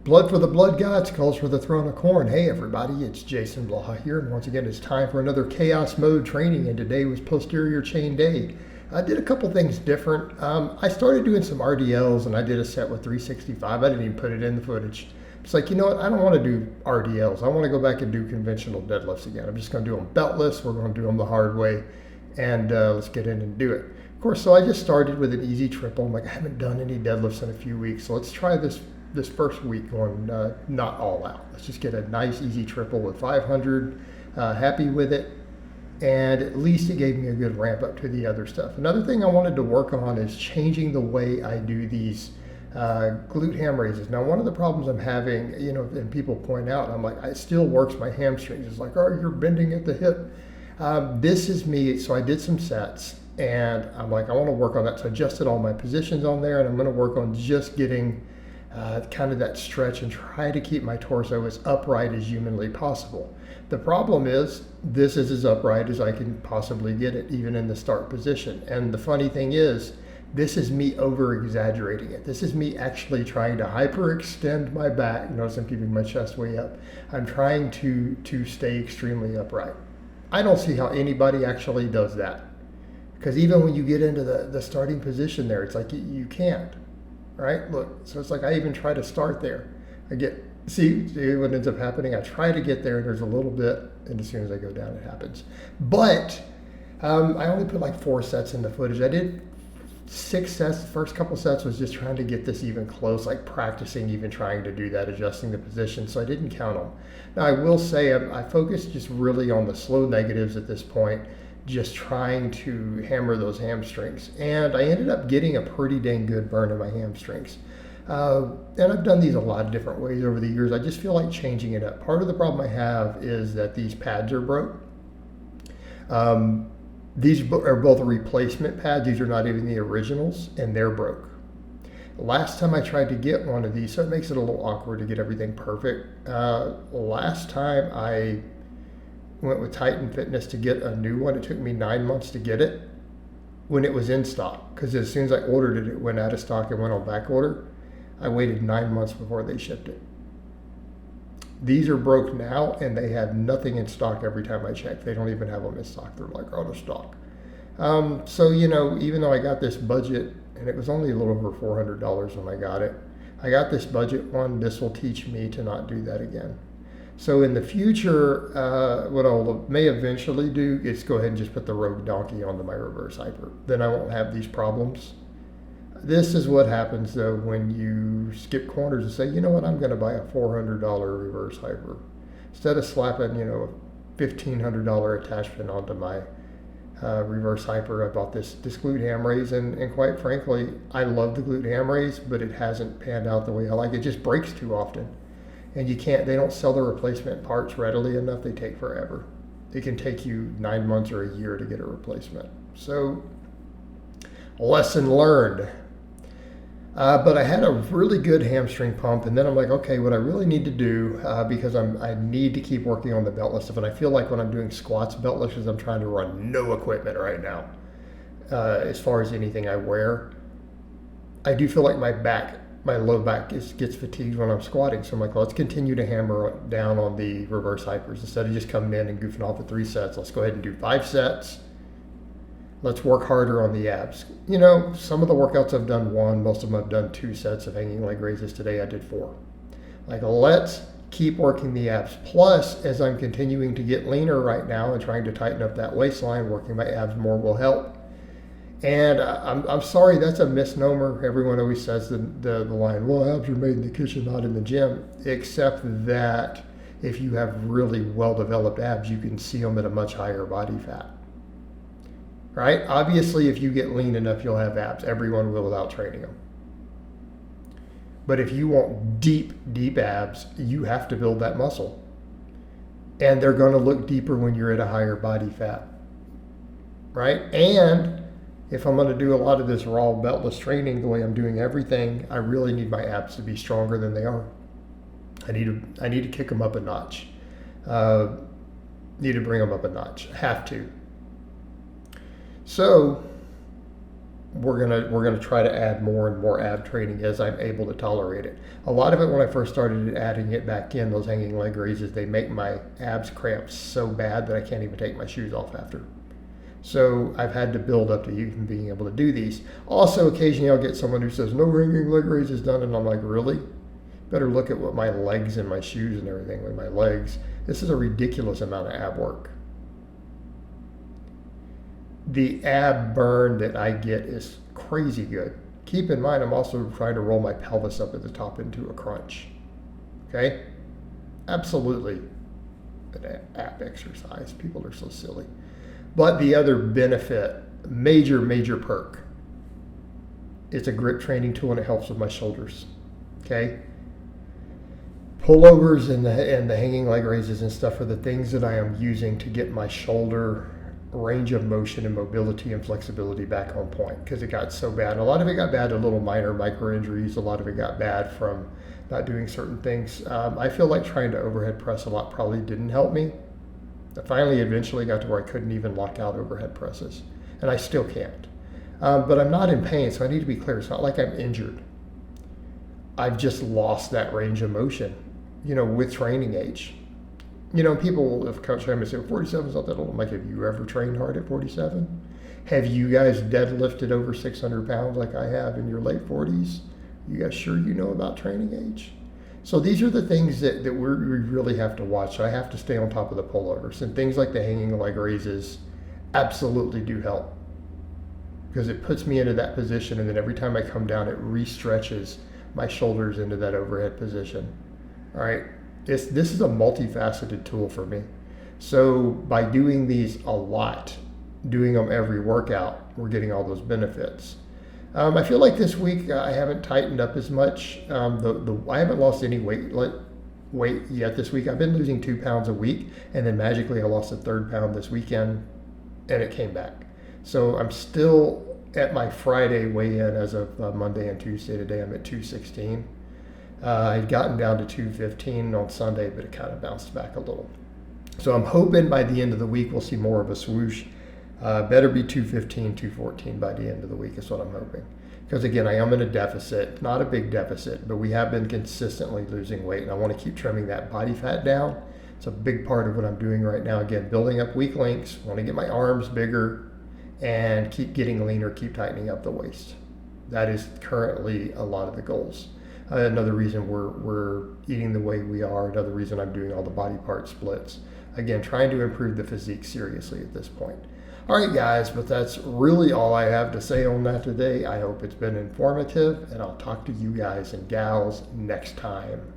Blood for the blood gods, calls for the throne of corn. Hey everybody, it's Jason Blaha here, and once again it's time for another chaos mode training, and today was posterior chain day. I did a couple things different. I started doing some RDLs, and I did a set with 365. I didn't even put it in the footage. It's like, you know what, I don't want to do RDLs. I want to go back and do conventional deadlifts again. I'm just going to do them beltless. We're going to do them the hard way, and let's get in and do it. Of course, so I just started with an easy triple. I'm like, I haven't done any deadlifts in a few weeks, so let's try this first week going not all out. Let's just get a nice easy triple with 500, happy with it, and at least it gave me a good ramp up to the other stuff. Another thing I wanted to work on is changing the way I do these glute ham raises. Now, one of the problems I'm having, and people point out, I'm like, it still works my hamstrings. It's like, oh, you're bending at the hip. This is me, so I did some sets, and I'm like, I want to work on that. So I adjusted all my positions on there, and I'm going to work on just getting kind of that stretch and try to keep my torso as upright as humanly possible. The problem is this is as upright as I can possibly get it, even in the start position. And the funny thing is, this is me over exaggerating it. This is me actually trying to hyperextend my back. Notice I'm keeping my chest way up. I'm trying to stay extremely upright. I don't see how anybody actually does that. Because even when you get into the starting position there, it's like you can't. Right? Look, so it's like I even try to start there. See what ends up happening? I try to get there, and there's a little bit, and as soon as I go down, it happens. But I only put like 4 sets in the footage. I did 6 sets. The first couple sets was just trying to get this even close, like practicing even trying to do that, adjusting the position, so I didn't count them. Now, I will say I focused just really on the slow negatives at this point, just trying to hammer those hamstrings. And I ended up getting a pretty dang good burn in my hamstrings. And I've done these a lot of different ways over the years. I just feel like changing it up. Part of the problem I have is that these pads are broke. These are both replacement pads. These are not even the originals, and they're broke. Last time I tried to get one of these, so it makes it a little awkward to get everything perfect. Last time I went with Titan Fitness to get a new one. It took me 9 months to get it when it was in stock, because as soon as I ordered it, it went out of stock and went on back order. I waited 9 months before they shipped it. These are broke now, and they had nothing in stock every time I checked. They don't even have them in stock. They're like out of stock. So, even though I got this budget, and it was only a little over $400 when I got this budget one. This will teach me to not do that again. So in the future, what I may eventually do is go ahead and just put the Rogue Donkey onto my reverse hyper. Then I won't have these problems. This is what happens though when you skip corners and say, you know what, I'm going to buy a $400 reverse hyper. Instead of slapping, a $1,500 attachment onto my reverse hyper, I bought this glute ham raise, and quite frankly, I love the glute ham raise, but it hasn't panned out the way I like. It just breaks too often. And they don't sell the replacement parts readily enough. They take forever. It can take you 9 months or a year to get a replacement. So, lesson learned. But I had a really good hamstring pump, and then I'm like, okay, what I really need to do, because I need to keep working on the beltless stuff, and I feel like when I'm doing squats beltless, I'm trying to run no equipment right now. As far as anything I wear, I do feel like my low back gets fatigued when I'm squatting. So I'm like, let's continue to hammer down on the reverse hypers. Instead of just coming in and goofing off at 3 sets, let's go ahead and do 5 sets. Let's work harder on the abs. Some of the workouts I've done 1, most of them I've done 2 sets of hanging leg raises. Today I did 4. Like, let's keep working the abs. Plus, as I'm continuing to get leaner right now and trying to tighten up that waistline, working my abs more will help. And I'm sorry, that's a misnomer. Everyone always says the line, well, abs are made in the kitchen, not in the gym. Except that if you have really well-developed abs, you can see them at a much higher body fat. Right? Obviously, if you get lean enough, you'll have abs. Everyone will without training them. But if you want deep, deep abs, you have to build that muscle. And they're going to look deeper when you're at a higher body fat. Right? And if I'm going to do a lot of this raw beltless training the way I'm doing everything, I really need my abs to be stronger than they are. I need to kick them up a notch. Need to bring them up a notch. Have to. So we're gonna try to add more and more ab training as I'm able to tolerate it. A lot of it, when I first started adding it back in, those hanging leg raises, they make my abs cramp so bad that I can't even take my shoes off after. So I've had to build up to even being able to do these. Also, occasionally I'll get someone who says, no hanging leg raises done, and I'm like, really? Better look at what my legs and my shoes and everything with my legs. This is a ridiculous amount of ab work. The ab burn that I get is crazy good. Keep in mind, I'm also trying to roll my pelvis up at the top into a crunch. Okay? Absolutely an ab exercise. People are so silly. But the other benefit, major perk, it's a grip training tool and it helps with my shoulders. Okay? Pullovers and the hanging leg raises and stuff are the things that I am using to get my shoulder range of motion and mobility and flexibility back on point, because it got so bad. And a lot of it got bad to little minor micro injuries. A lot of it got bad from not doing certain things. I feel like trying to overhead press a lot probably didn't help me. I finally eventually got to where I couldn't even lock out overhead presses, and I still can't. But I'm not in pain, so I need to be clear. It's not like I'm injured. I've just lost that range of motion, with training age. People have come to me and say, 47 is not that old. I'm like, have you ever trained hard at 47? Have you guys deadlifted over 600 pounds like I have in your late 40s? You guys sure you know about training age? So these are the things that we really have to watch. I have to stay on top of the pullovers, and things like the hanging leg raises absolutely do help, because it puts me into that position, and then every time I come down, it re-stretches my shoulders into that overhead position. All right, this is a multifaceted tool for me. So by doing these a lot, doing them every workout, we're getting all those benefits. I feel like this week I haven't tightened up as much. I haven't lost any weight yet this week. I've been losing 2 pounds a week, and then magically I lost a 3rd pound this weekend, and it came back. So I'm still at my Friday weigh-in as of Monday and Tuesday. Today I'm at 216. I'd gotten down to 215 on Sunday, but it kind of bounced back a little. So I'm hoping by the end of the week we'll see more of a swoosh. Better be 215, 214 by the end of the week is what I'm hoping. Because again, I am in a deficit, not a big deficit, but we have been consistently losing weight, and I want to keep trimming that body fat down. It's a big part of what I'm doing right now. Again, building up weak links, want to get my arms bigger, and keep getting leaner, keep tightening up the waist. That is currently a lot of the goals. Another reason we're eating the way we are, another reason I'm doing all the body part splits. Again, trying to improve the physique seriously at this point. All right, guys, but that's really all I have to say on that today. I hope it's been informative, and I'll talk to you guys and gals next time.